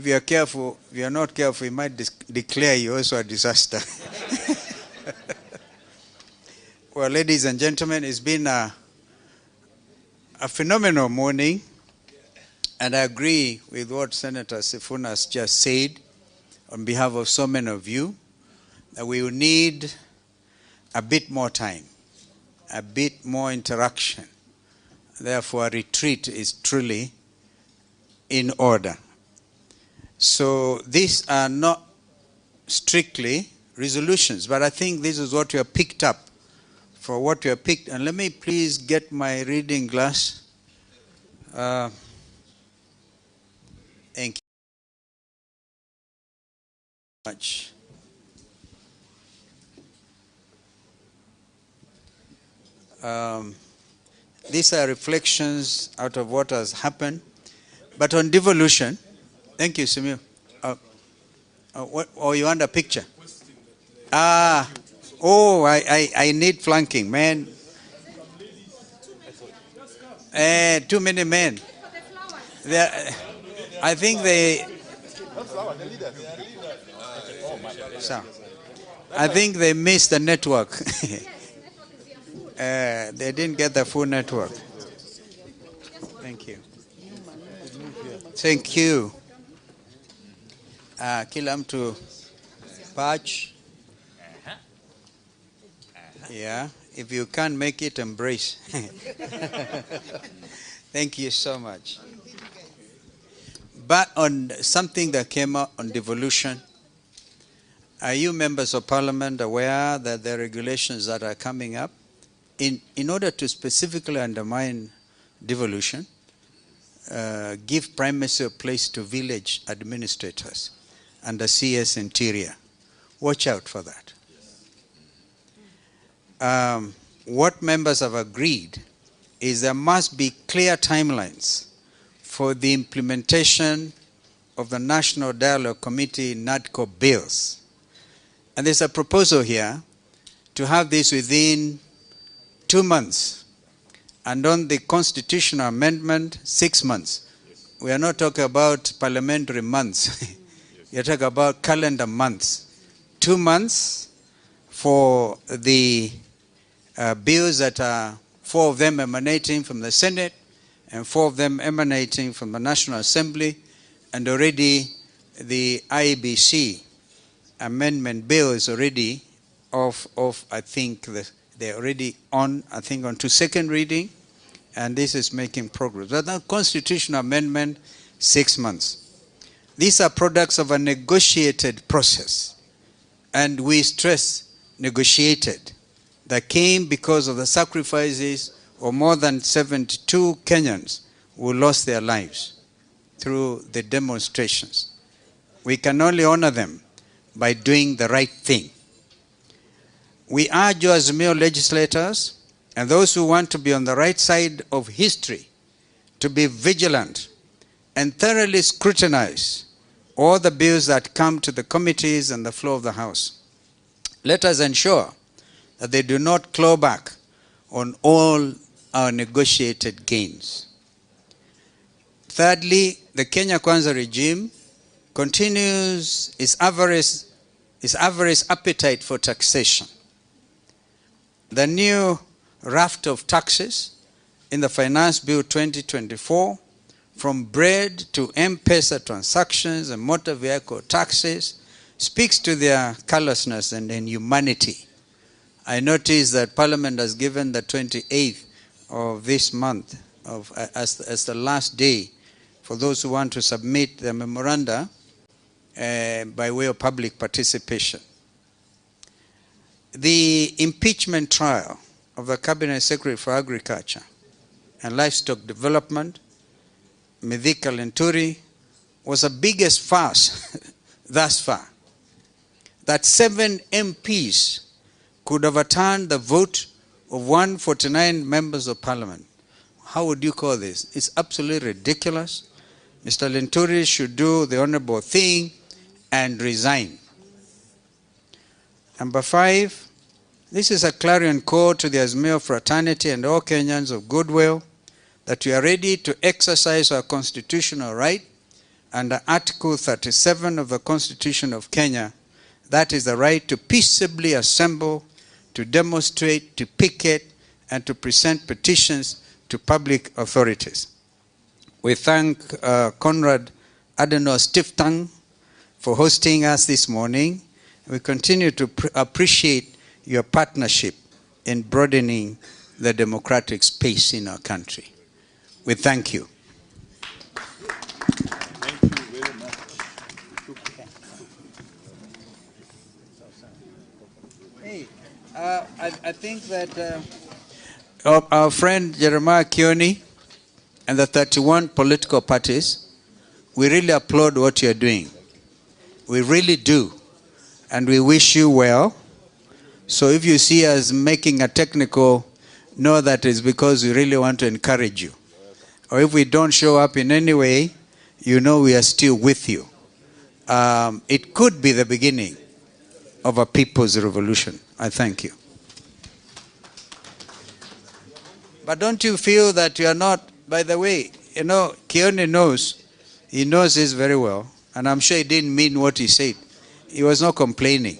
if you are careful, if you are not careful, you might declare you also a disaster. Well, ladies and gentlemen, it's been a phenomenal morning, and I agree with what Senator Sifuna has just said on behalf of so many of you, that we will need a bit more time, a bit more interaction. Therefore, a retreat is truly in order. So these are not strictly resolutions, but I think this is what you have picked up for what you have picked. And let me please get my reading glass. Thank you very much. These are reflections out of what has happened. But on devolution, thank you, Simio. Oh, you want a picture? Oh, I need flanking, man. Too many men. I think they... I think they missed the network. They didn't get the full network. Thank you. Thank you. Kila mtu patch. Yeah, if you can't make it, embrace. Thank you so much. But on something that came out on devolution, are you members of parliament aware that there are regulations that are coming up in order to specifically undermine devolution, give primacy of place to village administrators under CS Interior? Watch out for that. What members have agreed is there must be clear timelines for the implementation of the National Dialogue Committee NADCO bills. And there's a proposal here to have this within 2 months. And on the constitutional amendment, 6 months. We are not talking about parliamentary months. We are talking about calendar months. 2 months for the bills that are 4 of them emanating from the Senate and 4 of them emanating from the National Assembly, and already the IBC amendment bill is already off I think they're already on to second reading, and this is making progress. But the constitutional amendment, 6 months. These are products of a negotiated process, and we stress negotiated, that came because of the sacrifices of more than 72 Kenyans who lost their lives through the demonstrations. We can only honor them by doing the right thing. We urge you as Azimio legislators and those who want to be on the right side of history to be vigilant and thoroughly scrutinize all the bills that come to the committees and the floor of the House. Let us ensure that they do not claw back on all our negotiated gains. Thirdly, the Kenya Kwanza regime continues its avarice appetite for taxation. The new raft of taxes in the Finance Bill 2024, from bread to M-Pesa transactions and motor vehicle taxes, speaks to their callousness and inhumanity. I notice that Parliament has given the 28th of this month as the last day for those who want to submit their memoranda by way of public participation. The impeachment trial of the Cabinet Secretary for Agriculture and Livestock Development, Mithika Linturi, was the biggest farce thus far. That 7 MPs could overturn the vote of 149 members of parliament. How would you call this? It's absolutely ridiculous. Mr. Linturi should do the honorable thing and resign. Number 5, this is a clarion call to the Azimio fraternity and all Kenyans of goodwill that we are ready to exercise our constitutional right under Article 37 of the Constitution of Kenya, that is the right to peaceably assemble, to demonstrate, to picket, and to present petitions to public authorities. We thank Conrad Adenauer Stiftung for hosting us this morning. We continue to appreciate your partnership in broadening the democratic space in our country. We thank you. Thank you very much. Hey, I think that our friend Jeremiah Kioni and the 31 political parties, we really applaud what you're doing. We really do. And we wish you well. So if you see us making a technical, know that it's because we really want to encourage you. Or if we don't show up in any way, you know we are still with you. It could be the beginning of a people's revolution. I thank you. But don't you feel that you are not, by the way, you know, Kioni knows, he knows this very well, and I'm sure he didn't mean what he said. He was not complaining.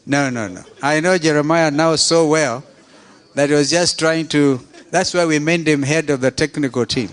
No. I know Jeremiah now so well that he was just trying to, that's why we made him head of the technical team.